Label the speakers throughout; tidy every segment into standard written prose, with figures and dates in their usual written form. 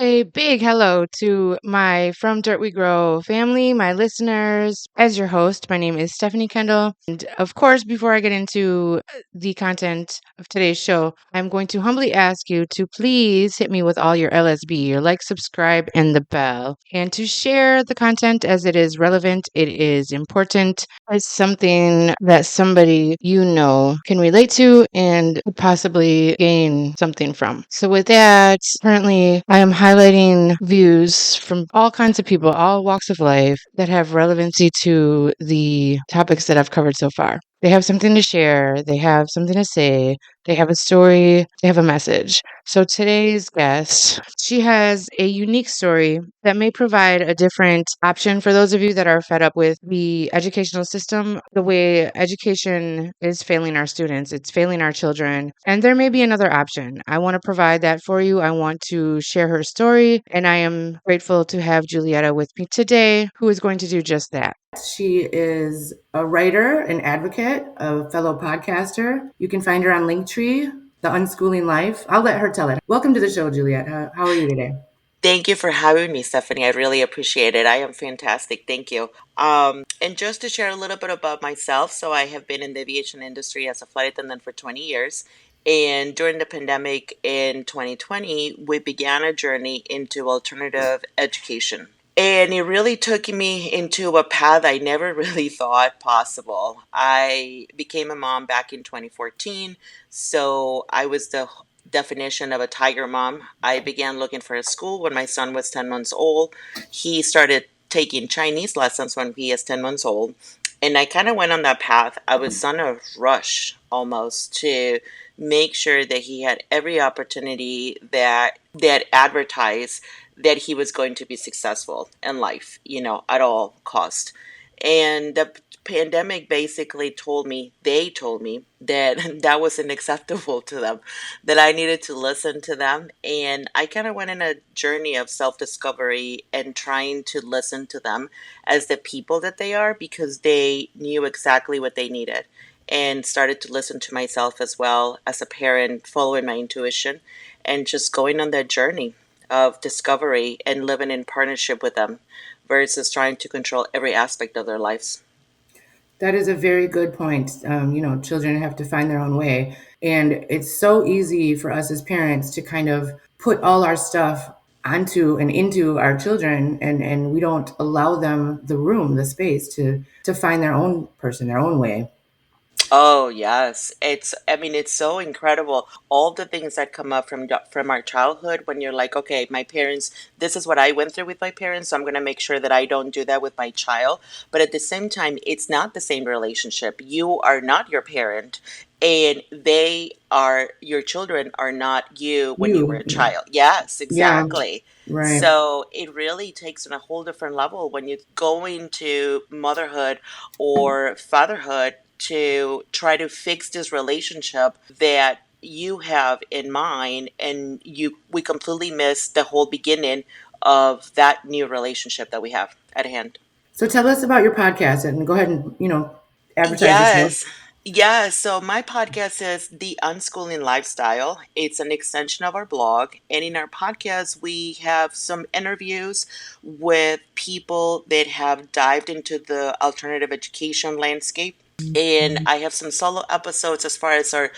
Speaker 1: say big hello to my From Dirt We Grow family, my listeners. As your host, my name is Stephanie Kendall. And of course, before I get into the content of today's show, I'm going to humbly ask you to please hit me with all your LSB, your like, subscribe, and the bell, and to share the content as it is relevant, it is important, it's something that somebody you know can relate to and could possibly gain something from. So, with that, currently I am highlighting views from all kinds of people, all walks of life that have relevancy to the topics that I've covered so far. They have something to share, they have something to say, they have a story, they have a message. So today's guest, she has a unique story that may provide a different option for those of you that are fed up with the educational system, the way education is failing our students, it's failing our children, and there may be another option. I want to provide that for you. I want to share her story, and I am grateful to have Julieta with me today, who is going to do just that.
Speaker 2: She is a writer, an advocate, a fellow podcaster. You can find her on Linktree, The Unschooling Life. I'll let her tell it. Welcome to the show, Juliet. How are you today?
Speaker 3: Thank you for having me, Stephanie. I really appreciate it. I am fantastic. Thank you. And just to share a little bit about myself, so I have been in the aviation industry as a flight attendant for 20 years. And during the pandemic in 2020, we began a journey into alternative education. And it really took me into a path I never really thought possible. I became a mom back in 2014. So I was the definition of a tiger mom. I began looking for a school when my son was 10 months old. He started taking Chinese lessons when he is 10 months old. And I kind of went on that path. I was on a rush almost to make sure that he had every opportunity that advertised that he was going to be successful in life, at all cost. And the pandemic basically they told me that that wasn't acceptable to them, that I needed to listen to them. And I kind of went in a journey of self discovery and trying to listen to them as the people that they are, because they knew exactly what they needed, and started to listen to myself as well as a parent, following my intuition and just going on that journey of discovery and living in partnership with them versus trying to control every aspect of their lives.
Speaker 2: That is a very good point. Children have to find their own way. And it's so easy for us as parents to kind of put all our stuff onto and into our children, and we don't allow them the room, the space to find their own person, their own way.
Speaker 3: Oh, yes. It's so incredible. All the things that come up from our childhood when you're like, okay, my parents, this is what I went through with my parents, so I'm going to make sure that I don't do that with my child. But at the same time, it's not the same relationship. You are not your parent, and your children are not you when you were
Speaker 2: You,
Speaker 3: a child. Yes,
Speaker 2: yeah,
Speaker 3: exactly.
Speaker 2: right.
Speaker 3: So it really takes on a whole different level when you go into motherhood or fatherhood to try to fix this relationship that you have in mind, and we completely miss the whole beginning of that new relationship that we have at hand.
Speaker 2: So tell us about your podcast and go ahead and, advertise yourself.
Speaker 3: Yes. Yes. So my podcast is The Unschooling Lifestyle. It's an extension of our blog. And in our podcast, we have some interviews with people that have dived into the alternative education landscape. And I have some solo episodes as far as our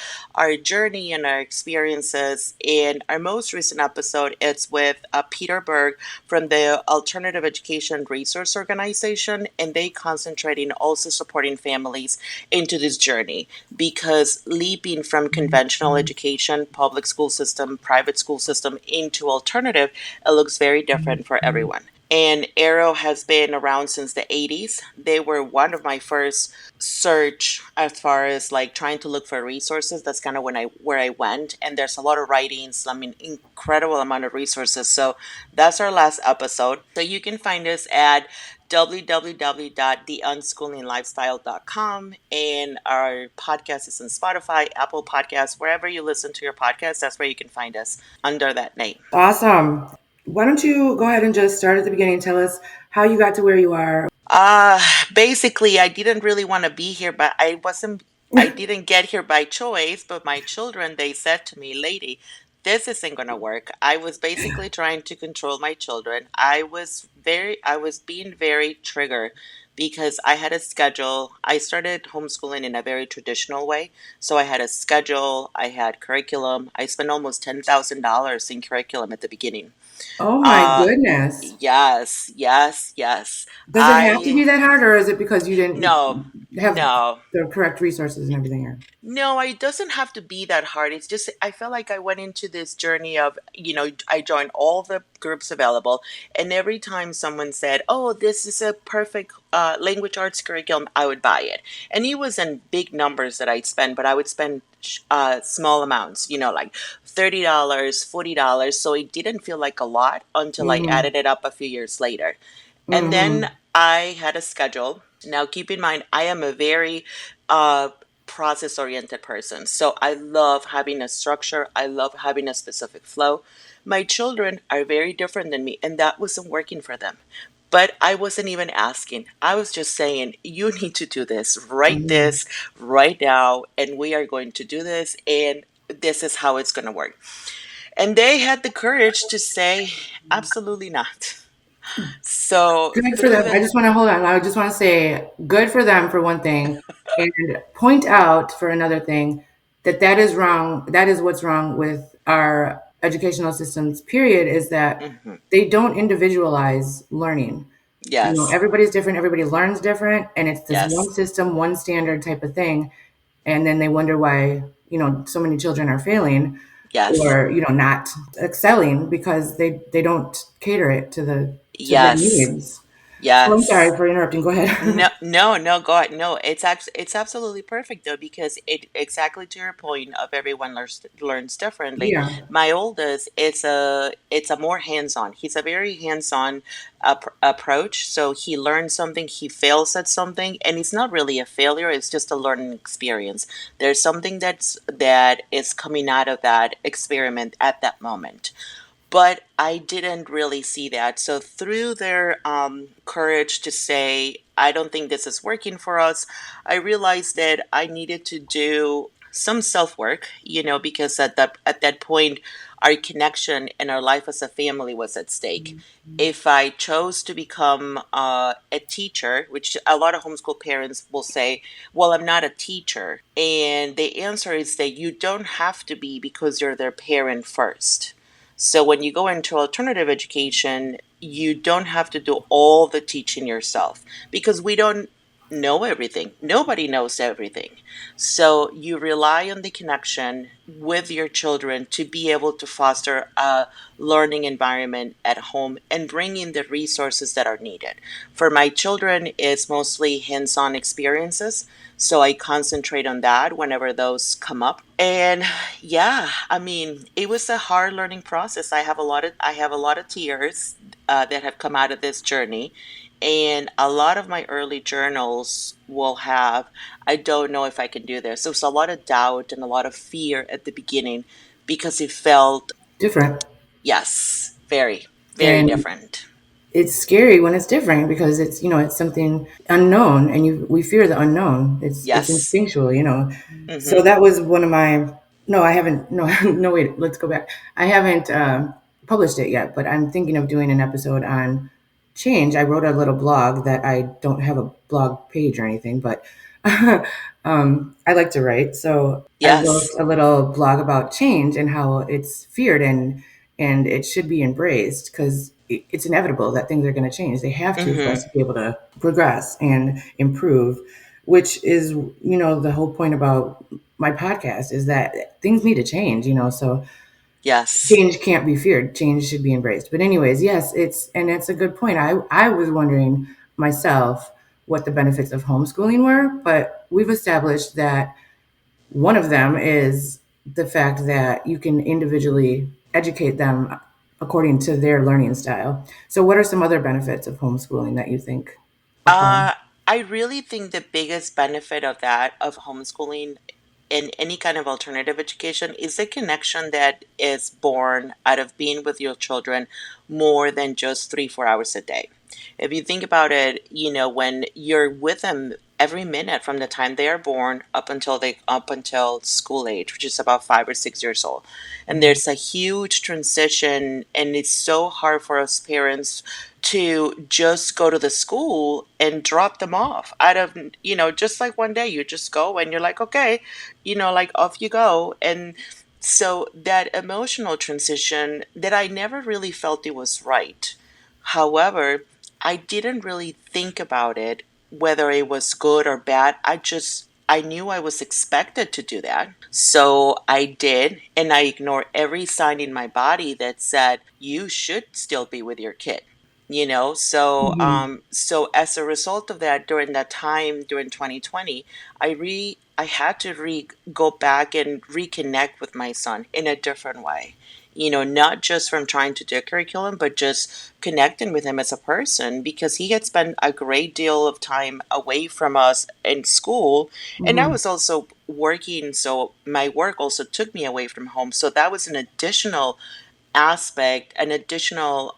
Speaker 3: journey and our experiences. And our most recent episode is with Peter Berg from the Alternative Education Resource Organization, and they concentrate in also supporting families into this journey, because leaping from conventional education, public school system, private school system into alternative, it looks very different for everyone. And Arrow has been around since the 80s. They were one of my first search as far as like trying to look for resources. That's kind of where I went. And there's a lot of writings, incredible amount of resources. So that's our last episode. So you can find us at www.theunsschoolinglifestyle.com, and our podcast is on Spotify, Apple Podcasts, wherever you listen to your podcast. That's where you can find us under that name.
Speaker 2: Awesome. Why don't you go ahead and just start at the beginning and tell us how you got to where you are?
Speaker 3: Uh, Basically, I didn't really want to be here, but I didn't get here by choice, but my children, they said to me, lady, this isn't going to work. I was basically trying to control my children. I was being very trigger because I had a schedule. I started homeschooling in a very traditional way. So I had a schedule, I had curriculum. I spent almost $10,000 in curriculum at the beginning.
Speaker 2: Oh my
Speaker 3: Uh,
Speaker 2: goodness.
Speaker 3: yes, yes, yes.
Speaker 2: Does it have to
Speaker 3: I
Speaker 2: be that hard, or is it because you didn't
Speaker 3: No,
Speaker 2: have
Speaker 3: no.
Speaker 2: the correct resources and everything here?
Speaker 3: No, it doesn't have to be that hard. It's just I felt like I went into this journey of, I joined all the groups available, and every time someone said, "Oh, this is a perfect language arts curriculum," I would buy it. And it was in big numbers that I'd spend, but I would spend small amounts, like $30, $40. So it didn't feel like a lot until I
Speaker 2: Mm-hmm.
Speaker 3: added it up a few years later. And then
Speaker 2: Mm-hmm.
Speaker 3: I had a schedule. Now, keep in mind, I am a very uh, process oriented person. So I love having a structure, I love having a specific flow. My children are very different than me, and that wasn't working for them. But I wasn't even asking. I was just saying, you need to do
Speaker 2: Mm-hmm.
Speaker 3: this right now, and we are going to do this, and this is how it's going to work. And they had the courage to say, absolutely not. So
Speaker 2: Good for
Speaker 3: through
Speaker 2: them. I
Speaker 3: the
Speaker 2: just want to hold on. I just want to say good for them for one thing, and point out for another thing that that is wrong. That is what's wrong with our educational systems, period, is that
Speaker 3: Mhm.
Speaker 2: they don't individualize learning.
Speaker 3: Yes,
Speaker 2: Everybody's different, everybody learns different, and it's this one
Speaker 3: yes,
Speaker 2: system, one standard type of thing. And then they wonder why, so many children are failing
Speaker 3: yes,
Speaker 2: or, not excelling because they don't cater it to their
Speaker 3: yes,
Speaker 2: needs. Oh, I'm sorry
Speaker 3: yes.
Speaker 2: for interrupting. Go
Speaker 3: No,
Speaker 2: ahead.
Speaker 3: no, no, go ahead. No, it's absolutely perfect though, because it exactly to your point of everyone learns differently.
Speaker 2: Yeah.
Speaker 3: My oldest, it's a more hands-on. He's a very hands-on approach. So he learns something, he fails at something, and it's not really a failure. It's just a learning experience. There's something that is coming out of that experiment at that moment, but I didn't really see that. So through their courage to say, "I don't think this is working for us," I realized that I needed to do some self work. Because at that point, our connection and our life as a family was at stake. If I chose to become a teacher, which a lot of homeschool parents will say, "Well, I'm not a teacher," and the answer is that you don't have to be because you're their parent first. So when you go into alternative education, you don't have to do all the teaching yourself because we don't know everything. Nobody knows everything. So you rely on the connection with your children to be able to foster a learning environment at home and bring in the resources that are needed. For my children, it's mostly hands-on experiences. So I concentrate on that whenever those come up. And yeah, I mean, it was a hard learning process. I have a lot of tears that have come out of this journey, and a lot of my early journals will have, "I don't know if I can do this." There was a lot of doubt and a lot of fear at the beginning because it felt,
Speaker 2: Different.
Speaker 3: yes, very, very
Speaker 2: And
Speaker 3: different.
Speaker 2: it's scary when it's different because it's something unknown and we fear the unknown. It's
Speaker 3: Yes.
Speaker 2: instinctual. So
Speaker 3: Mm-hmm.
Speaker 2: that was one of my no, I haven't no no wait, let's go back. I haven't published it yet, but I'm thinking of doing an episode on change. I wrote a little blog that I don't have a blog page or anything, but I like to write. So I wrote
Speaker 3: Yes.
Speaker 2: a little blog about change and how it's feared and it should be embraced because it's inevitable that things are going to change. They have to for us
Speaker 3: Mm-hmm.
Speaker 2: to be able to progress and improve, which is the whole point about my podcast is that things need to change. So
Speaker 3: Yes.
Speaker 2: change can't be feared. Change should be embraced. But anyways, yes, it's a good point. I was wondering myself what the benefits of homeschooling were, but we've established that one of them is the fact that you can individually educate them according to their learning style. So, what are some other benefits of homeschooling that you think apply?
Speaker 3: Uh, I really think the biggest benefit of that, of homeschooling in any kind of alternative education, is the connection that is born out of being with your children more than just 3, 4 hours a day. If you think about it, when you're with them every minute from the time they are born up until school age, which is about 5 or 6 years old. And
Speaker 2: Mhm.
Speaker 3: there's a huge transition, and it's so hard for us parents to just go to the school and drop them off out of, just like one day you just go and you're like, okay, like off you go. And so that emotional transition that I never really felt it was right. However, I didn't really think about it, whether it was good or bad. I knew I was expected to do that. So I did, and I ignored every sign in my body that said, you should still be with your kid.
Speaker 2: Mhm.
Speaker 3: So as a result of that, during that time during 2020, I had to go back and reconnect with my son in a different way. Not just from trying to do a curriculum, but just connecting with him as a person, because he had spent a great deal of time away from us in school. And I
Speaker 2: Mhm.
Speaker 3: was also working, so my work also took me away from home. So that was an additional aspect, an additional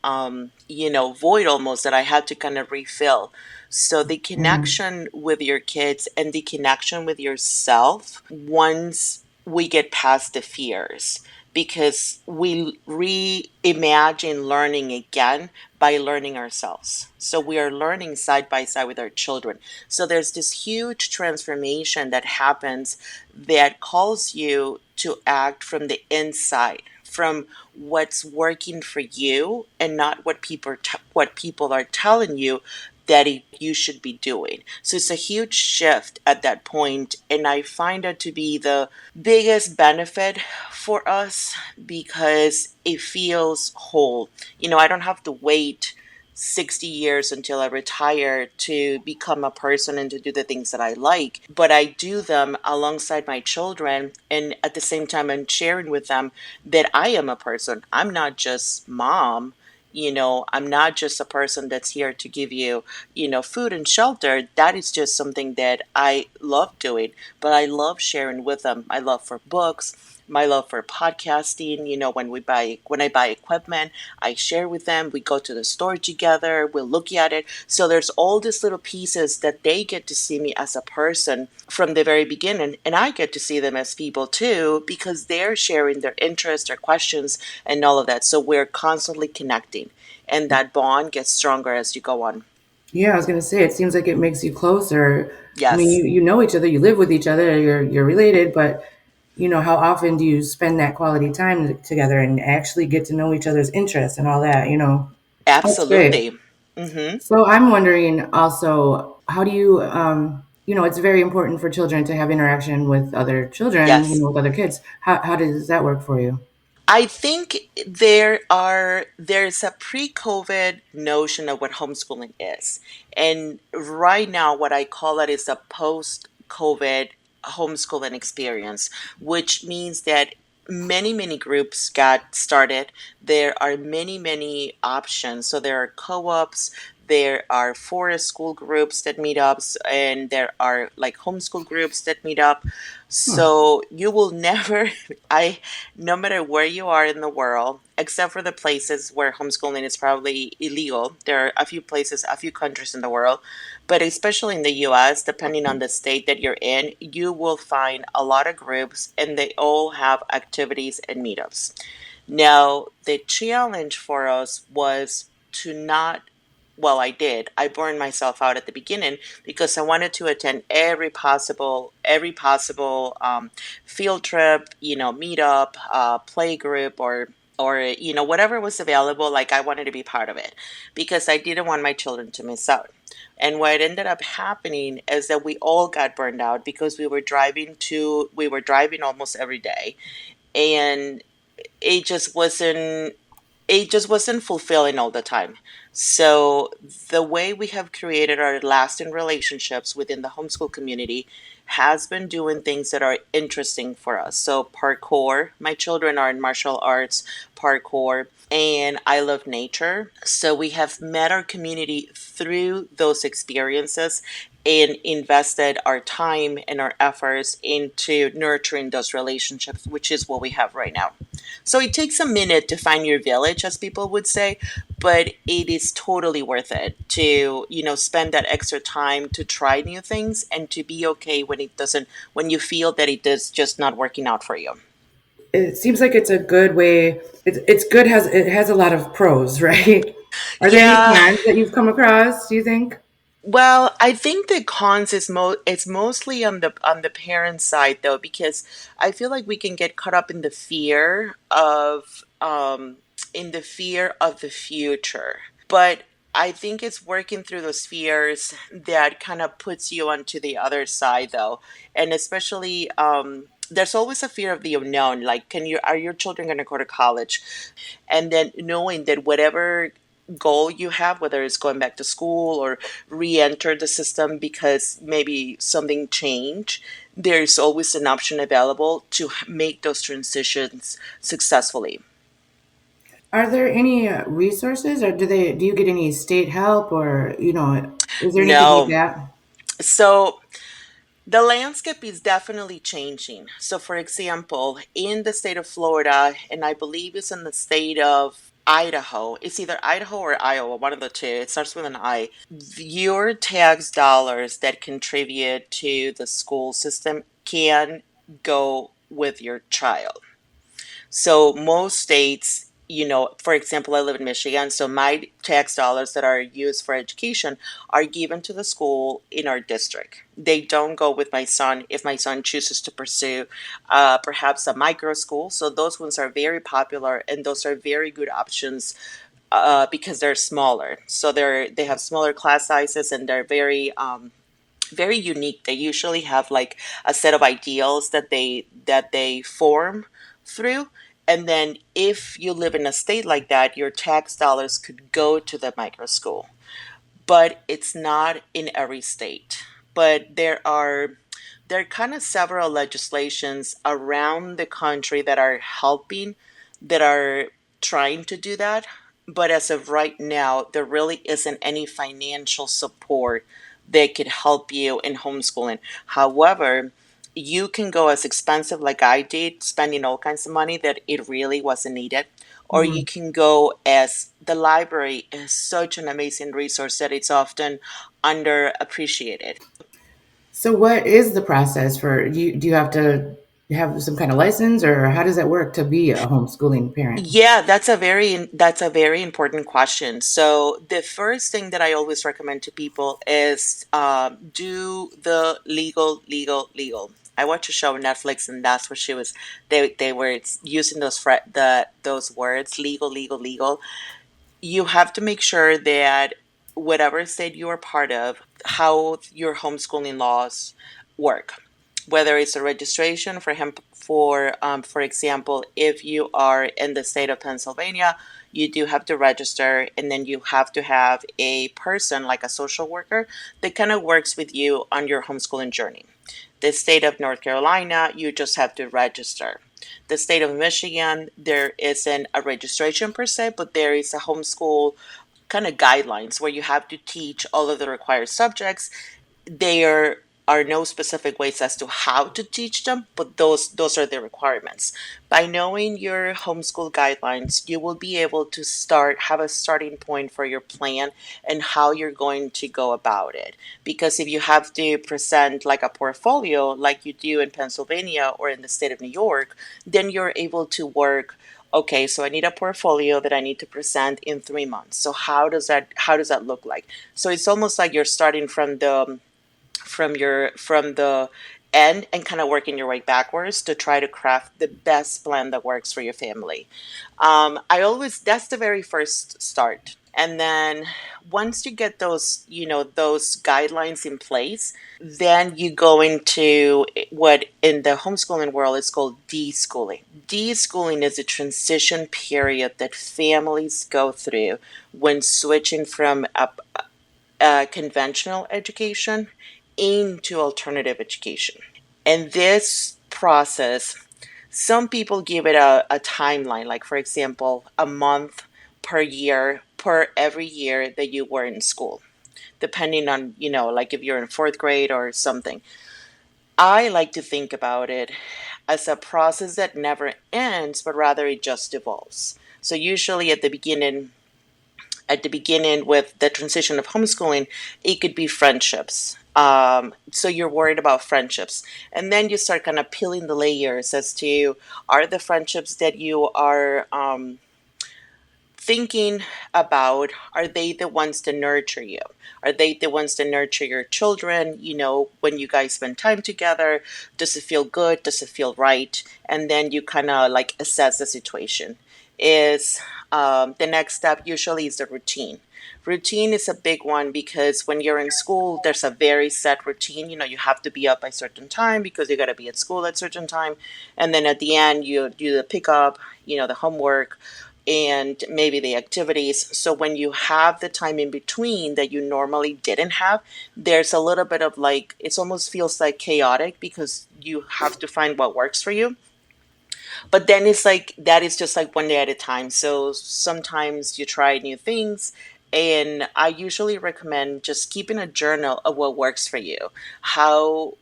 Speaker 3: void almost that I had to kind of refill. So the
Speaker 2: Mhm.
Speaker 3: connection with your kids and the connection with yourself, once we get past the fears, because we reimagine learning again by learning ourselves. So we are learning side by side with our children. So there's this huge transformation that happens that calls you to act from the inside, from what's working for you, and not what people are telling you that you should be doing. So it's a huge shift at that point, and I find it to be the biggest benefit for us because it feels whole. I don't have to wait 60 years until I retire to become a person and to do the things that I like, but I do them alongside my children. And at the same time, I'm sharing with them that I am a person. I'm not just mom. I'm not just a person that's here to give you, food and shelter. That is just something that I love doing, but I love sharing with them. My love for books, my love for podcasting. When I buy equipment, I share with them. We go to the store together. We'll look at it. So there's all these little pieces that they get to see me as a person from the very beginning, and I get to see them as people too, because they're sharing their interests, their questions, and all of that. So we're constantly connecting, and that bond gets stronger as you go on.
Speaker 2: Yeah, I was gonna say it seems like it makes you closer. I mean,
Speaker 3: Yes,
Speaker 2: you know each other, you live with each other, you're related, but how often do you spend that quality time together and actually get to know each other's interests and all that, That's great.
Speaker 3: absolutely. Hmm.
Speaker 2: So I'm wondering also, how do you, it's very important for children to have interaction with other children,
Speaker 3: Yes.
Speaker 2: with other kids. How does that work for you?
Speaker 3: I think there's a pre-COVID notion of what homeschooling is. And right now what I call it is a post-COVID homeschooling experience, which means that many groups got started. There are many options. So there are co-ops, there are forest school groups that meet up, and there are like homeschool groups that meet up.
Speaker 2: Hmm.
Speaker 3: So you will never I no matter where you are in the world, except for the places where homeschooling is probably illegal. There are a few places, a few countries in the world, but especially in the US, depending on the state that you're in, you will find a lot of groups, and they all have activities and meetups. Now, the challenge for us was to not, well, I did. I burned myself out at the beginning because I wanted to attend every possible field trip, meetup, play group, or whatever was available. Like, I wanted to be part of it because I didn't want my children to miss out. And what ended up happening is that we all got burned out because we were driving almost every day, and it just wasn't it just wasn't fulfilling all the time. So the way we have created our lasting relationships within the homeschool community has been doing things that are interesting for us. So parkour, my children are in martial arts, parkour, and I love nature. So we have met our community through those experiences and invested our time and our efforts into nurturing those relationships, which is what we have right now. So it takes a minute to find your village, as people would say, but it is totally worth it to, spend that extra time to try new things and to be okay when it doesn't, when you feel that it is just not working out for you.
Speaker 2: It seems like it's a good way. It's good. Has it has a lot of pros, right? Are there any
Speaker 3: Yeah.
Speaker 2: cons that you've come across? Do you think?
Speaker 3: Well, I think the cons is it's mostly on the parent side though, because I feel like we can get caught up in the fear of the future. But I think it's working through those fears that kind of puts you onto the other side though. And especially there's always a fear of the unknown. Like, are your children going to go to college? And then knowing that whatever goal you have, whether it's going back to school or re-enter the system because maybe something changed, there's always an option available to make those transitions successfully.
Speaker 2: Are there any resources, or do you get any state help, or is there anything like
Speaker 3: No.
Speaker 2: that?
Speaker 3: So the landscape is definitely changing. So, for example, in the state of Florida, and I believe it's in the state of Idaho, it's either Idaho or Iowa, one of the two, it starts with an I. Your tax dollars that contribute to the school system can go with your child. So most states, for example, I live in Michigan, so my tax dollars that are used for education are given to the school in our district. They don't go with my son if my son chooses to pursue perhaps a micro school. So those ones are very popular, and those are very good options because they're smaller. So they have smaller class sizes, and they're very unique. They usually have like a set of ideals that they form through. And then if you live in a state like that, your tax dollars could go to the micro school. But it's not in every state. But there are kind of several legislations around the country that are helping, that are trying to do that. But as of right now, there really isn't any financial support that could help you in homeschooling. However, you can go as expensive like I did, spending all kinds of money that it really wasn't needed. Or you
Speaker 2: Mhm.
Speaker 3: can go as the library is such an amazing resource that it's often underappreciated.
Speaker 2: So, what is the process for you? Do you have to have some kind of license, or how does that work to be a homeschooling parent?
Speaker 3: Yeah, that's a very important question. So the first thing that I always recommend to people is do the legal. I watched a show on Netflix, and that's what she was. They were using those words, legal. You have to make sure that whatever state you are part of, how your homeschooling laws work, whether it's a registration for him, for example, if you are in the state of Pennsylvania, you do have to register, and then you have to have a person like a social worker that kind of works with you on your homeschooling journey. The state of North Carolina, you just have to register. The state of Michigan, there isn't a registration per se, but there is a homeschool kind of guidelines where you have to teach all of the required subjects. There are no specific ways as to how to teach them, but those are the requirements. By knowing your homeschool guidelines, you will be able to have a starting point for your plan and how you're going to go about it. Because if you have to present like a portfolio like you do in Pennsylvania or in the state of New York, then you're able to work. Okay, so I need a portfolio that I need to present in 3 months. So how does that look like? So it's almost like you're starting from the end and kind of working your way backwards to try to craft the best plan that works for your family. I always That's the very first start. And then once you get those guidelines in place, then you go into what in the homeschooling world is called deschooling. Deschooling is a transition period that families go through when switching from a conventional education into alternative education. And this process, some people give it a timeline, like, for example, a month per year, per every year that you were in school, depending on, like if you're in fourth grade or something. I like to think about it as a process that never ends, but rather it just evolves. So usually at the beginning with the transition of homeschooling, it could be friendships. So you're worried about friendships. And then you start kind of peeling the layers as to, are the friendships that you are thinking about, are they the ones that nurture you? Are they the ones that nurture your children? When you guys spend time together, does it feel good? Does it feel right? And then you kind of like assess the situation. Is The next step usually is the routine. Routine is a big one because when you're in school, there's a very set routine. You have to be up by certain time because you got to be at school at certain time. And then at the end, you do the pickup, the homework, and maybe the activities. So when you have the time in between that you normally didn't have, there's a little bit of like, it almost feels like chaotic because you have to find what works for you. But then it's like that is just like one day at a time. So sometimes you try new things. And I usually recommend just keeping a journal of what works for you.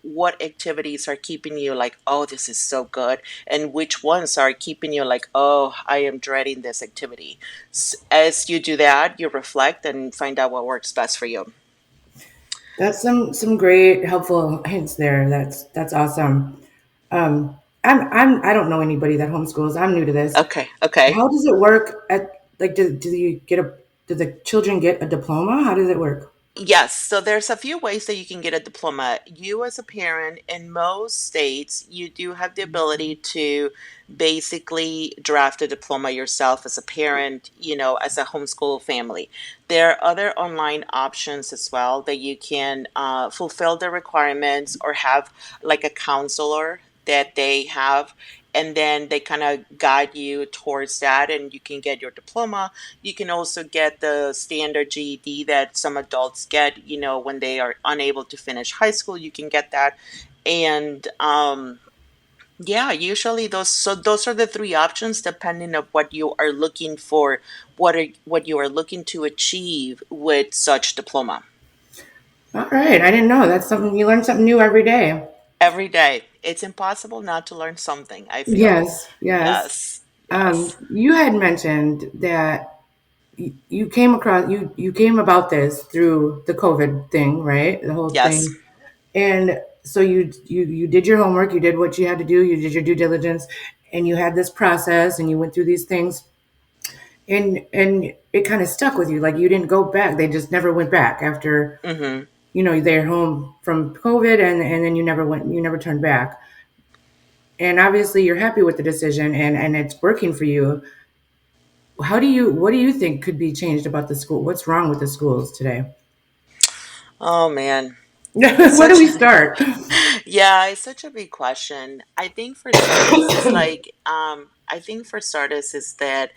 Speaker 3: What activities are keeping you like, oh, this is so good, and which ones are keeping you like, oh, I am dreading this activity. As you do that, you reflect and find out what works best for you.
Speaker 2: That's some great helpful hints there. That's awesome. I don't know anybody that homeschools. I'm new to this.
Speaker 3: Okay, okay.
Speaker 2: How does it work at like do the children get a diploma? How does it work?
Speaker 3: Yes, so there's a few ways that you can get a diploma. You, as a parent, in most states, you do have the ability to basically draft a diploma yourself as a parent, as a homeschool family. There are other online options as well that you can fulfill the requirements or have like a counselor that they have, and then they kind of guide you towards that, and you can get your diploma. You can also get the standard GED that some adults get, when they are unable to finish high school. You can get that. And yeah, usually those are the three options depending on what you are looking for, what you are looking to achieve with such diploma.
Speaker 2: All right, I didn't know. That's something you learn something new every day.
Speaker 3: Every day. It's impossible not to learn something, I feel.
Speaker 2: Yes, yes.
Speaker 3: Yes. Yes.
Speaker 2: You had mentioned that you came across you came about this through the COVID thing, right? The whole
Speaker 3: Yes.
Speaker 2: thing. And so you did your homework, you did what you had to do, you did your due diligence, and you had this process, and you went through these things, and it kind of stuck with you. Like you didn't go back; they just never went back after
Speaker 3: Mhm.
Speaker 2: they're home from COVID, and then you never turned back. And obviously, you're happy with the decision, and it's working for you. What do you think could be changed about the school? What's wrong with the schools today?
Speaker 3: Oh man. It's
Speaker 2: Where do
Speaker 3: such
Speaker 2: we start?
Speaker 3: Yeah, it's such a big question. I think for starters is that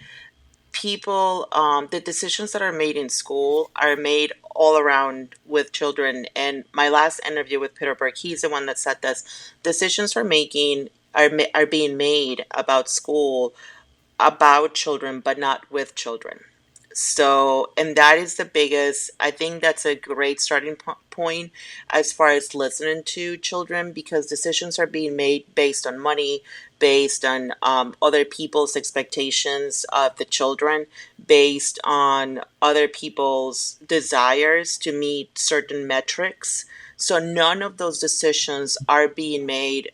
Speaker 3: people, the decisions that are made in school are made all around with children. And my last interview with Peter Burke, he's the one that said this: decisions are being made about school, about children, but not with children. So, and that is the biggest, I think that's a great starting point as far as listening to children, because decisions are being made based on money, based on other people's expectations of the children, based on other people's desires to meet certain metrics. So, none of those decisions are being made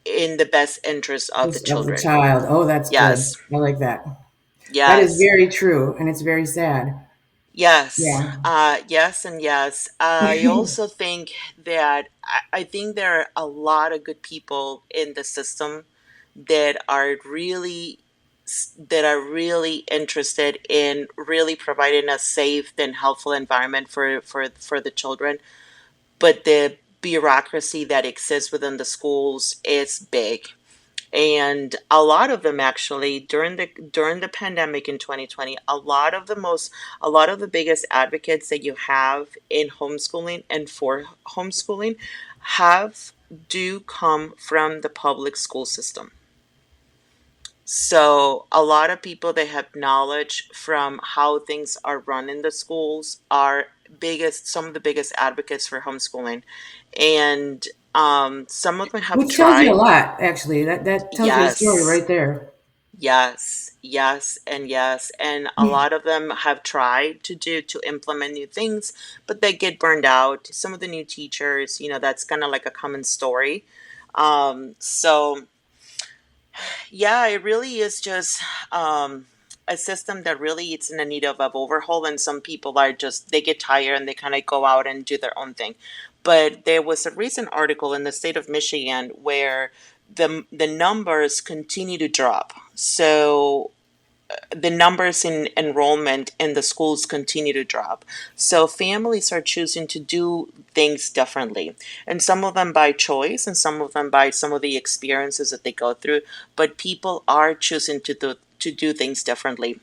Speaker 3: in the best interest of the
Speaker 2: Just of the
Speaker 3: children.
Speaker 2: child. Oh, that's good.
Speaker 3: Yes.
Speaker 2: I like that. That is
Speaker 3: Yes.
Speaker 2: very true, and it's very sad.
Speaker 3: Yes,
Speaker 2: Yeah.
Speaker 3: yes, and yes. I also think that I think there are a lot of good people in the system that are really interested in really providing a safe and helpful environment for the children. But the bureaucracy that exists within the schools is big, and a lot of them actually during the pandemic in 2020, a lot of the biggest advocates that you have in homeschooling and for homeschooling have do come from the public school system. So a lot of people that have knowledge from how things are run in the schools are some of the biggest advocates for homeschooling, and some of them have
Speaker 2: Which tells you a
Speaker 3: tried.
Speaker 2: lot, actually. That tells you a story
Speaker 3: Yes,
Speaker 2: right there.
Speaker 3: yes, yes, and yes. And a lot of them have tried to implement new things, but they get burned out. Some of the new teachers, that's kind of like a common story. So yeah, it really is just a system that really it's in a need of overhaul, and some people are just they get tired and they kind of go out and do their own thing. But there was a recent article in the state of Michigan where the numbers continue to drop. So the numbers in enrollment in the schools continue to drop. So families are choosing to do things differently. And some of them by choice and some of them by some of the experiences that they go through. But people are choosing to do things differently.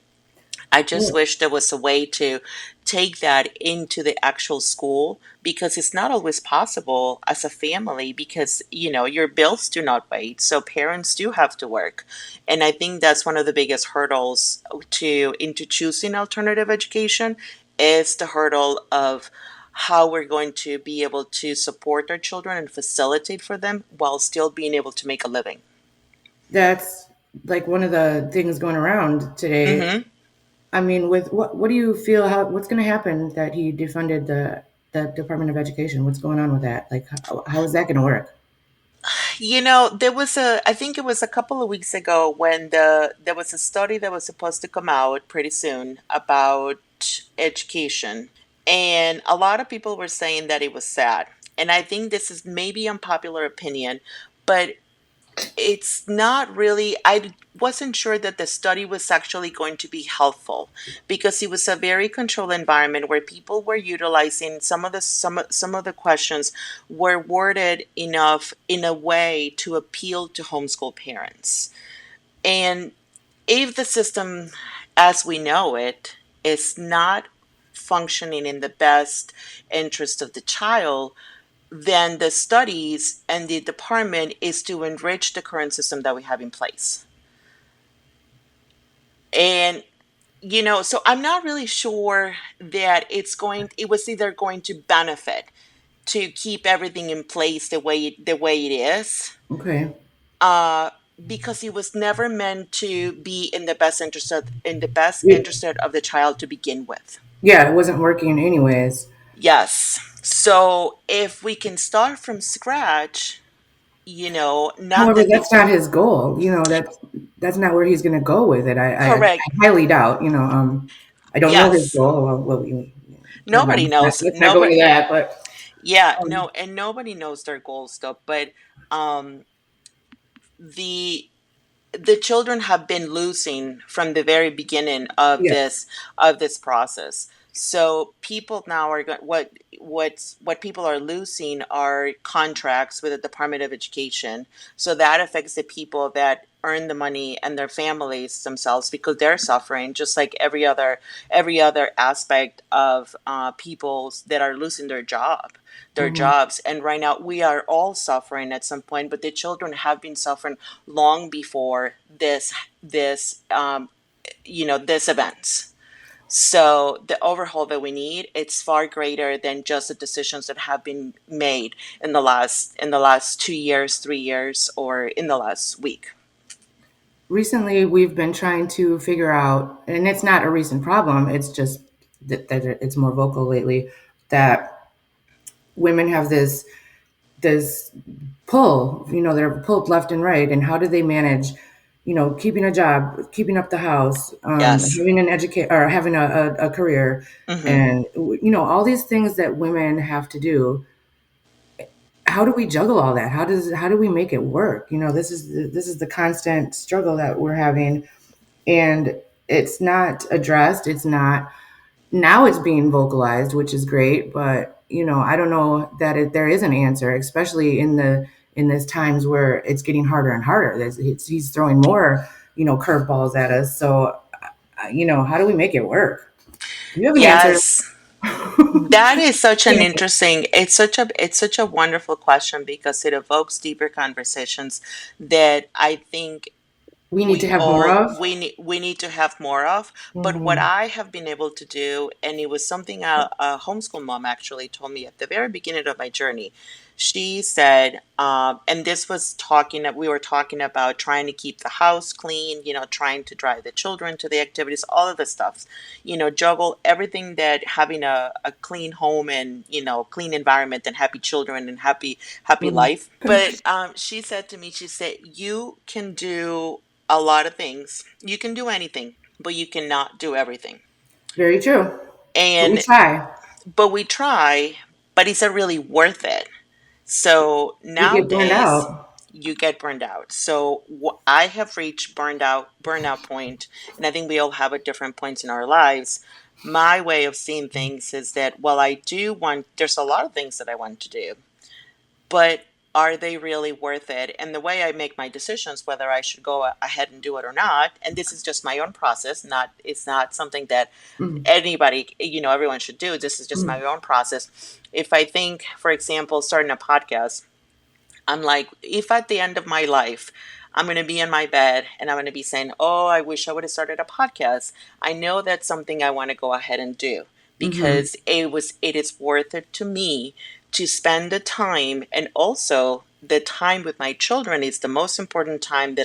Speaker 3: I just
Speaker 2: Well,
Speaker 3: wish there was a way to take that into the actual school, because it's not always possible as a family, because your bills do not wait, so parents do have to work. And I think that's one of the biggest hurdles to into choosing alternative education, is the hurdle of how we're going to be able to support our children and facilitate for them while still being able to make a living.
Speaker 2: that's like one of the things going around today.
Speaker 3: Hmm.
Speaker 2: I mean, with what do you feel? What's going to happen that he defunded the Department of Education? What's going on with that? Like, how is that going to work?
Speaker 3: There was I think it was a couple of weeks ago when there was a study that was supposed to come out pretty soon about education. And a lot of people were saying that it was sad. And I think this is maybe unpopular opinion, but it's not really. I wasn't sure that the study was actually going to be helpful, because it was a very controlled environment where people were utilizing some of the questions were worded enough in a way to appeal to homeschool parents. And if the system as we know it is not functioning in the best interest of the child, then the studies and the department is to enrich the current system that we have in place. And so I'm not really sure that it was either going to benefit to keep everything in place the way it is,
Speaker 2: Okay.
Speaker 3: uh, because it was never meant to be in the best
Speaker 2: Yeah,
Speaker 3: interest of the child to begin with.
Speaker 2: yeah, it wasn't working anyways.
Speaker 3: Yes. So if we can start from scratch, not
Speaker 2: However,
Speaker 3: that the
Speaker 2: that's not his goal. That's not where he's going to go with it. I
Speaker 3: correct.
Speaker 2: highly doubt. I don't know his
Speaker 3: Yes.
Speaker 2: goal. Never
Speaker 3: Nobody
Speaker 2: mind.
Speaker 3: knows.
Speaker 2: Let's not go
Speaker 3: Nobody.
Speaker 2: into that. But
Speaker 3: Yeah,
Speaker 2: um,
Speaker 3: no, and nobody knows their goals though. But um, the the children have been losing from the very beginning of
Speaker 2: yes.
Speaker 3: this process. So people now are going what people are losing are contracts with the Department of Education. So that affects the people that earn the money and their families themselves, because they're suffering just like every other aspect of people that are losing their
Speaker 2: Hmm.
Speaker 3: jobs. And right now we are all suffering at some point, but the children have been suffering long before this events. So the overhaul that we need, it's far greater than just the decisions that have been made in the last 2 years, 3 years, or in the last week.
Speaker 2: Recently, we've been trying to figure out, and it's not a recent problem. It's just that it's more vocal lately, that women have this pull. They're pulled left and right. And how do they manage? Keeping a job, keeping up the house,
Speaker 3: Yes.
Speaker 2: having an educate or having a career,
Speaker 3: Hmm.
Speaker 2: and all these things that women have to do. How do we juggle all that? How do we make it work? This is the constant struggle that we're having, and it's not addressed. It's not now. It's being vocalized, which is great, but I don't know that there is an answer, especially in this times where it's getting harder and harder. He's throwing more curveballs at us. So how do we make it work? Do you have an answer?
Speaker 3: Yes. That is such an interesting, it's such a wonderful question, because it evokes deeper conversations that I think
Speaker 2: We need to
Speaker 3: we
Speaker 2: have more
Speaker 3: all
Speaker 2: of.
Speaker 3: we need to have more of. But what
Speaker 2: Hmm.
Speaker 3: I have been able to do, and it was something a homeschool mom actually told me at the very beginning of my journey. She said, and this was talking that we were talking about trying to keep the house clean, trying to drive the children to the activities, all of the stuff, juggle everything, that having a clean home and, clean environment and happy children and happy
Speaker 2: Hmm.
Speaker 3: life. But she said to me, she said, you can do a lot of things. You can do anything, but you cannot do everything.
Speaker 2: Very true. But we
Speaker 3: And
Speaker 2: try.
Speaker 3: but we try, but is it really worth it? So
Speaker 2: We get burned
Speaker 3: nowadays
Speaker 2: out.
Speaker 3: you get burned out. So I have reached burnout point, and I think we all have at different points in our lives. My way of seeing things is that, well, there's a lot of things that I want to do, but are they really worth it? And the way I make my decisions, whether I should go ahead and do it or not, and this is just my own process, it's not something that
Speaker 2: Mm,
Speaker 3: anybody, everyone should do. This is just
Speaker 2: mm,
Speaker 3: my own process. If I think, for example, starting a podcast, I'm like, if at the end of my life, I'm going to be in my bed and I'm going to be saying, oh, I wish I would have started a podcast. I know that's something I want to go ahead and do
Speaker 2: mm-hmm.
Speaker 3: because it is worth it to me to spend the time, and also the time with my children is the most important time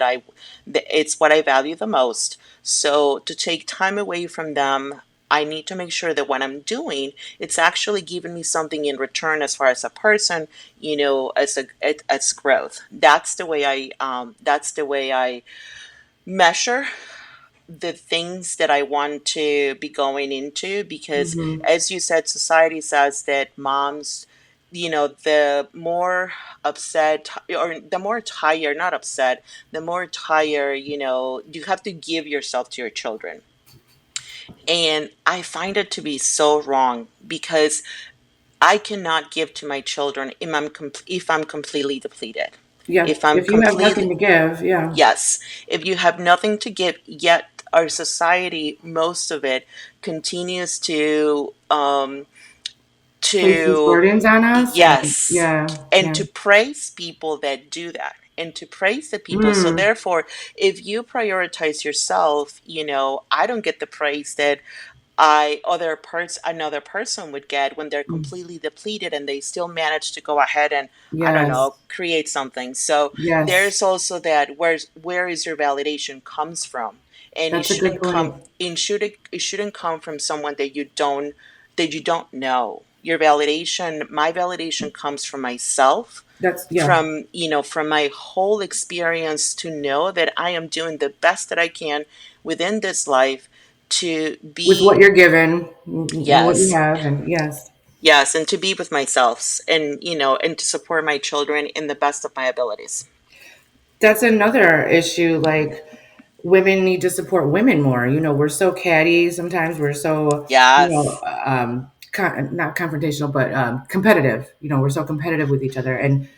Speaker 3: it's what I value the most. So to take time away from them, I need to make sure that what I'm doing, it's actually giving me something in return as far as a person, as growth. That's the way I measure the things that I want to be going into, because
Speaker 2: Mm-hmm.
Speaker 3: as you said, society says that moms, the more upset, or the more tired, not upset, the more tired, you have to give yourself to your children. And I find it to be so wrong, because I cannot give to my children if I'm completely depleted.
Speaker 2: Yeah.
Speaker 3: If I'm
Speaker 2: If you have nothing
Speaker 3: completely,
Speaker 2: to give, yeah.
Speaker 3: yes, if you have nothing to give, yet our society, most of it, continues
Speaker 2: Place these
Speaker 3: to
Speaker 2: burdens on us, and
Speaker 3: yes,
Speaker 2: yeah,
Speaker 3: and
Speaker 2: yeah.
Speaker 3: to praise people that do that, and to praise the people. So
Speaker 2: Mm,
Speaker 3: therefore, if you prioritize yourself, I don't get the praise that another person would get when they're
Speaker 2: mm.
Speaker 3: completely depleted and they still manage to go ahead and, I don't
Speaker 2: Yes.
Speaker 3: know, create something. So
Speaker 2: Yes.
Speaker 3: there's also that, where is your validation comes from. And
Speaker 2: That's a good point.
Speaker 3: it shouldn't come from someone that you don't know. My validation comes from myself,
Speaker 2: That's yeah.
Speaker 3: from my whole experience, to know that I am doing the best that I can within this life to
Speaker 2: With what
Speaker 3: be,
Speaker 2: you're given and what you
Speaker 3: yes,
Speaker 2: have, and yes.
Speaker 3: yes, and to be with myself, and to support my children in the best of my abilities.
Speaker 2: That's another issue. Like, women need to support women more. We're so catty sometimes. We're so,
Speaker 3: Yes.
Speaker 2: not confrontational, but competitive. We're so competitive with each other, and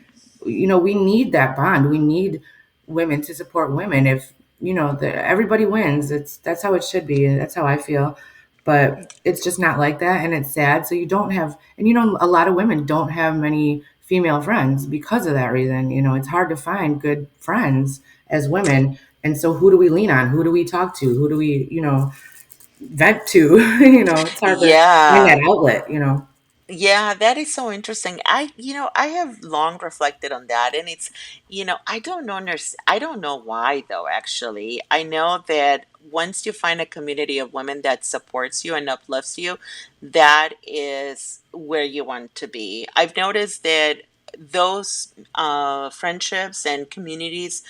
Speaker 2: we need that bond. We need women to support women. If everybody wins, that's how it should be. That's how I feel. But it's just not like that, and it's sad. So you don't have, and a lot of women don't have many female friends because of that reason. It's hard to find good friends as women, and so who do we lean on? Who do we talk to? Who do we vent to? It's hard to find
Speaker 3: Yeah.
Speaker 2: that outlet.
Speaker 3: Yeah, that is so interesting. I have long reflected on that, and I don't know why though, actually. I know that once you find a community of women that supports you and uplifts you, that is where you want to be. I've noticed that those friendships and communities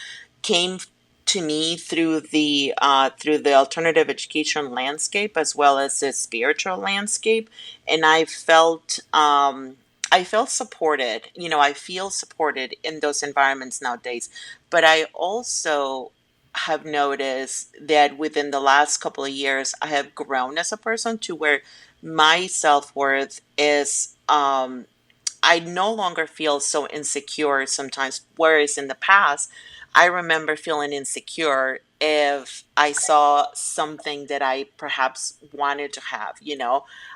Speaker 3: came to me through the alternative education landscape, as well as the spiritual landscape, and I felt supported. I feel supported in those environments nowadays. But I also have noticed that within the last couple of years, I have grown as a person to where my self-worth is, I no longer feel so insecure sometimes. Whereas in the past, I remember feeling insecure if I saw something that I perhaps wanted to have.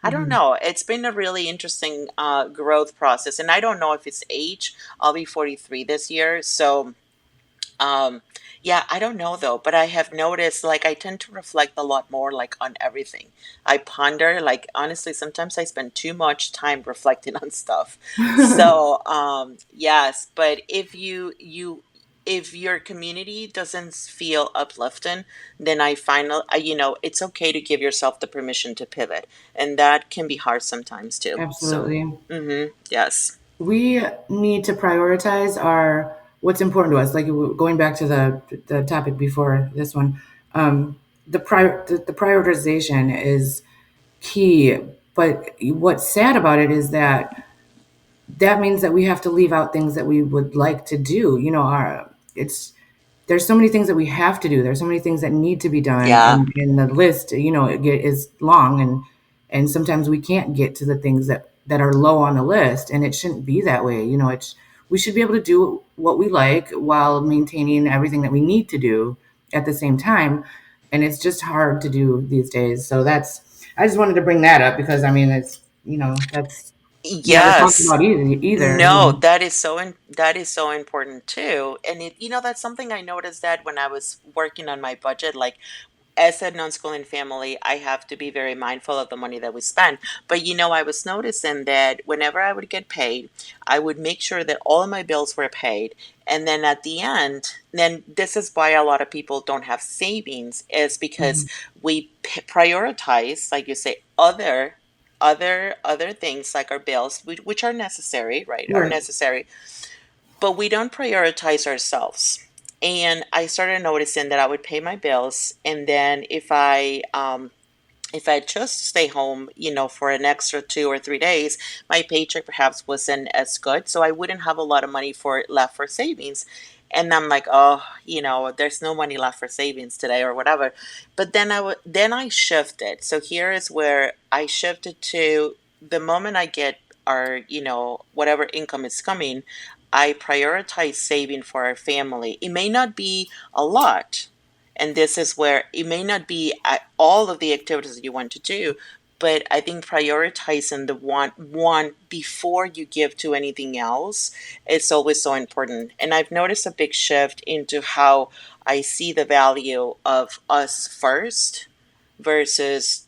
Speaker 3: I don't
Speaker 2: Mhm.
Speaker 3: know. It's been a really interesting growth process. And I don't know if it's age. I'll be 43 this year. So, um, Yeah, I don't know though, but I have noticed like I tend to reflect a lot more like on everything. I ponder, like honestly, sometimes I spend too much time reflecting on stuff. So, yes, but if your community doesn't feel uplifting, then I find it's okay to give yourself the permission to pivot, and that can be hard sometimes too. So,
Speaker 2: Absolutely.
Speaker 3: yes.
Speaker 2: We need to prioritize our what's important to us. Like going back to the topic before this one, the prioritization is key. But what's sad about it is that means that we have to leave out things that we would like to do. Our it's there's so many things that we have to do. There's so many things that need to be done,
Speaker 3: Yeah.
Speaker 2: and the list, is long, and sometimes we can't get to the things that are low on the list, and it shouldn't be that way. It's we should be able to do what we like while maintaining everything that we need to do at the same time, and it's just hard to do these days. So I just wanted to bring that up because I mean it's that's never talked
Speaker 3: Yes.
Speaker 2: about either.
Speaker 3: No, that is so important too. And that's something I noticed that when I was working on my budget, like as a non-schooling family, I have to be very mindful of the money that we spend. But I was noticing that whenever I would get paid, I would make sure that all of my bills were paid. And then at the end, then this is why a lot of people don't have savings, is because
Speaker 2: Mhm.
Speaker 3: we prioritize, like you say, other things like our bills, which are necessary, right? Are
Speaker 2: Right.
Speaker 3: necessary, but we don't prioritize ourselves. And I started noticing that I would pay my bills, and then if I chose to stay home, for an extra 2 or 3 days, my paycheck perhaps wasn't as good, so I wouldn't have a lot of money left for savings. And I'm like, oh, there's no money left for savings today or whatever. But then I shifted. So here is where I shifted to the moment I get our, whatever income is coming, I prioritize saving for our family. It may not be a lot, and this is where it may not be all of the activities that you want to do, but I think prioritizing the one before you give to anything else is always so important. And I've noticed a big shift into how I see the value of us first versus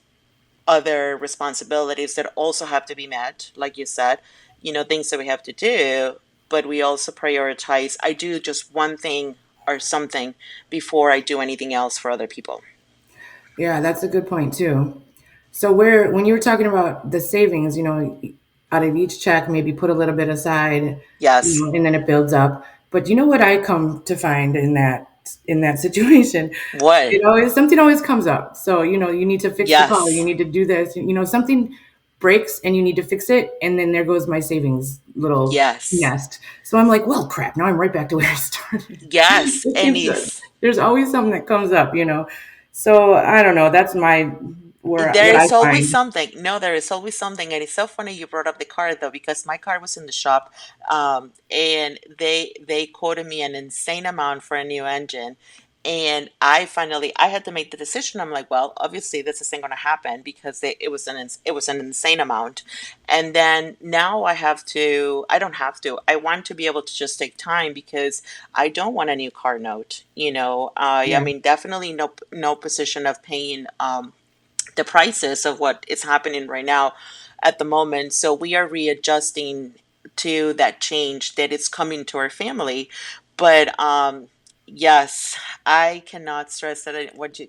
Speaker 3: other responsibilities that also have to be met, like you said, things that we have to do, but we also prioritize. I do just one thing or something before I do anything else for other people.
Speaker 2: Yeah, that's a good point too. So when you were talking about the savings, out of each check, maybe put a little bit aside,
Speaker 3: Yes.
Speaker 2: and then it builds up. But you know what I come to find in that situation,
Speaker 3: What?
Speaker 2: something always comes up. So you need to fix the car, you
Speaker 3: Yes.
Speaker 2: need to do this, something breaks and you need to fix it, and then there goes my savings little
Speaker 3: Yes.
Speaker 2: nest. So I'm like, well, crap. Now I'm right back to where I started.
Speaker 3: Yes.
Speaker 2: It
Speaker 3: And
Speaker 2: seems to, there's always something that comes up. So I don't know. That's
Speaker 3: there
Speaker 2: what I
Speaker 3: is always
Speaker 2: find.
Speaker 3: something. No, there is always something, and it's so funny you brought up the car though, because my car was in the shop, and they quoted me an insane amount for a new engine, and I had to make the decision. I'm like, well, obviously this isn't going to happen because it was an insane amount, and then now I don't have to. I want to be able to just take time because I don't want a new car note. I
Speaker 2: Yeah.
Speaker 3: mean, definitely no position of paying. The prices of what is happening right now at the moment. So we are readjusting to that change that is coming to our family. But yes, I cannot stress that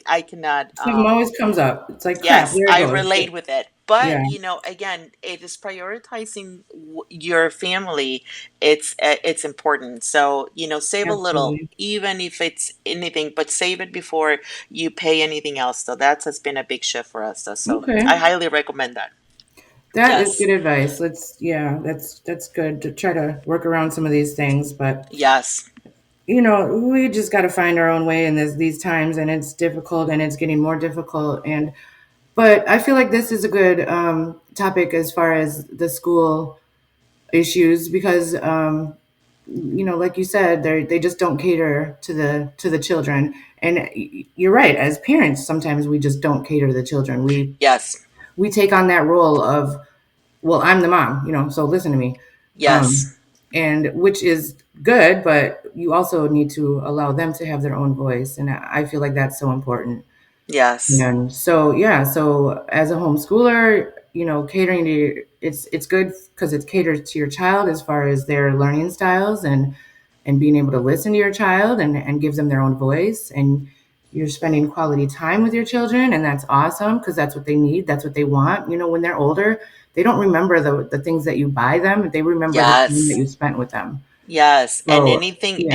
Speaker 3: I cannot
Speaker 2: Something always comes up. It's like crap.
Speaker 3: yes,
Speaker 2: There it
Speaker 3: I
Speaker 2: goes.
Speaker 3: relate with it. But
Speaker 2: Yeah.
Speaker 3: again, it is prioritizing your family. It's important. So save a little,
Speaker 2: Absolutely.
Speaker 3: even if it's anything, but save it before you pay anything else. So that has been a big shift for us. So I
Speaker 2: Okay.
Speaker 3: highly recommend that.
Speaker 2: That is
Speaker 3: Yes,
Speaker 2: good advice. Yeah, that's good to try to work around some of these things, but
Speaker 3: yes,
Speaker 2: we just got to find our own way in these times, and it's difficult, and it's getting more difficult. But I feel like this is a good topic as far as the school issues because like you said, they just don't cater to the children, and you're right. As parents, sometimes we just don't cater to the children.
Speaker 3: yes,
Speaker 2: We take on that role of, well, I'm the mom, so listen to me. Um,
Speaker 3: yes.
Speaker 2: and which is good, but you also need to allow them to have their own voice, and I feel like that's so important.
Speaker 3: Yes.
Speaker 2: And so, yeah, so as a homeschooler, catering to it's good because it's catered to your child as far as their learning styles and being able to listen to your child and give them their own voice. And you're spending quality time with your children, and that's awesome because that's what they need. That's what they want. When they're older, they don't remember the things that you buy them. They remember the time that
Speaker 3: Yes.
Speaker 2: you spent with them.
Speaker 3: Yes,
Speaker 2: So, yeah.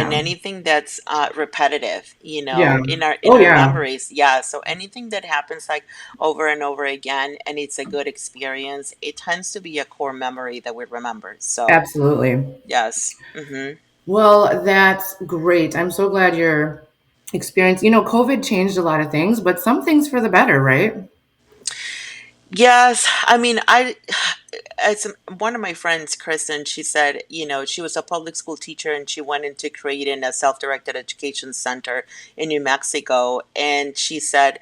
Speaker 3: and anything that's repetitive,
Speaker 2: Yeah.
Speaker 3: in
Speaker 2: Oh,
Speaker 3: our
Speaker 2: yeah.
Speaker 3: memories. Yeah, so anything that happens like over and over again, and it's a good experience, it tends to be a core memory that we remember. So
Speaker 2: Absolutely.
Speaker 3: yes.
Speaker 2: Well, that's great. I'm so glad your experience, COVID changed a lot of things, but some things for the better, right?
Speaker 3: Yes, I mean, as one of my friends, Kristen, she said, she was a public school teacher and she went into creating a self-directed education center in New Mexico, and she said,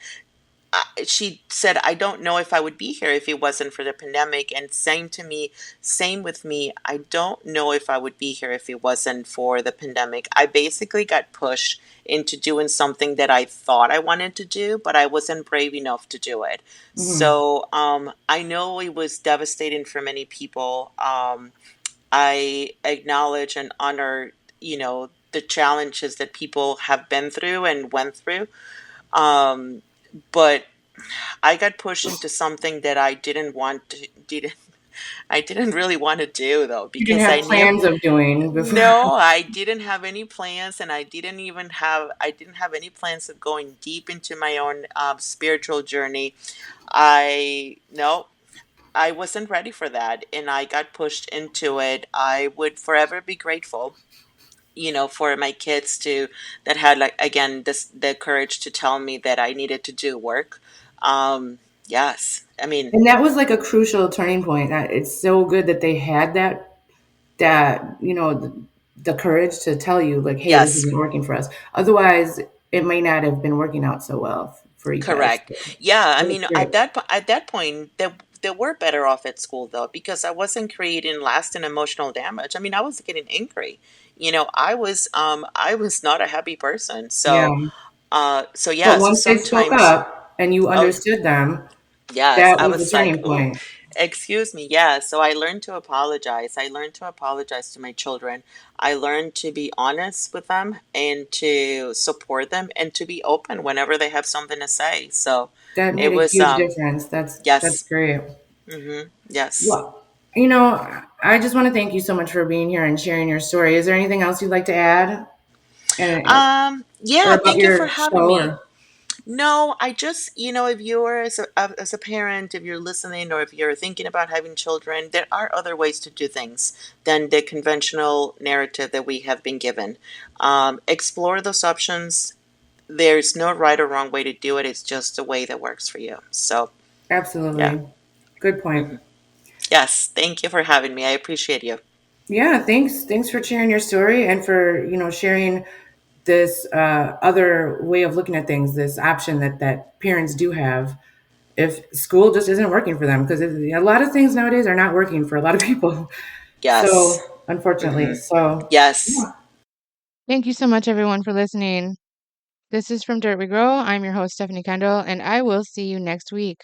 Speaker 3: I don't know if I would be here if it wasn't for the pandemic. And same with me. I don't know if I would be here if it wasn't for the pandemic. I basically got pushed into doing something that I thought I wanted to do, but I wasn't brave enough to do it.
Speaker 2: Hmm.
Speaker 3: So I know it was devastating for many people. I acknowledge and honor, the challenges that people have been through and went through. Um, but I got pushed into something that I didn't really want to do though,
Speaker 2: You didn't
Speaker 3: because
Speaker 2: have plans of doing before.
Speaker 3: no, I didn't have any plans, and I didn't have any plans of going deep into my own spiritual journey. I no, I wasn't ready for that, and I got pushed into it. I would forever be grateful, for my kids to that had, like, again, the courage to tell me that I needed to do work. Yes, I mean,
Speaker 2: And that was like a crucial turning point. It's so good that they had the courage to tell you like, hey, this
Speaker 3: yes.
Speaker 2: isn't working for us. Otherwise, it may not have been working out so well for you guys.
Speaker 3: Correct.
Speaker 2: So,
Speaker 3: Yeah, I
Speaker 2: that's
Speaker 3: mean,
Speaker 2: great.
Speaker 3: at that point, they were better off at school though, because I wasn't creating lasting emotional damage. I mean, I was getting angry. I was not a happy person.
Speaker 2: Yeah.
Speaker 3: So
Speaker 2: But
Speaker 3: yeah, so
Speaker 2: once they spoke
Speaker 3: sometimes,
Speaker 2: up and you
Speaker 3: oh
Speaker 2: understood them,
Speaker 3: yes,
Speaker 2: that
Speaker 3: I
Speaker 2: was the
Speaker 3: was like,
Speaker 2: turning
Speaker 3: oh,
Speaker 2: point.
Speaker 3: excuse me. Yeah, so I learned to apologize. I learned to apologize to my children. I learned to be honest with them and to support them and to be open whenever they have something to say. So
Speaker 2: That made
Speaker 3: it
Speaker 2: a
Speaker 3: was,
Speaker 2: huge difference. That's
Speaker 3: yes.
Speaker 2: great.
Speaker 3: Yes.
Speaker 2: Well, I just want to thank you so much for being here and sharing your story. Is there anything else you'd like to add, and or
Speaker 3: Yeah,
Speaker 2: about
Speaker 3: thank you for
Speaker 2: your
Speaker 3: having
Speaker 2: show?
Speaker 3: me.
Speaker 2: Or
Speaker 3: No, I just, if you're as a parent, if you're listening, or if you're thinking about having children, there are other ways to do things than the conventional narrative that we have been given. Explore those options. There's no right or wrong way to do it. It's just the way that works for you. So, yeah.
Speaker 2: absolutely, good point.
Speaker 3: Yes. Thank you for having me. I appreciate you.
Speaker 2: Yeah, thanks for sharing your story and for sharing this other way of looking at things, this option that parents do have if school just isn't working for them, because a lot of things nowadays are not working for a lot of people.
Speaker 3: Yes.
Speaker 2: So unfortunately,
Speaker 3: hmm
Speaker 2: so
Speaker 3: Yes.
Speaker 2: yeah.
Speaker 1: Thank you so much, everyone, for listening. This is From Dirt We Grow. I'm your host, Stephanie Kendall, and I will see you next week.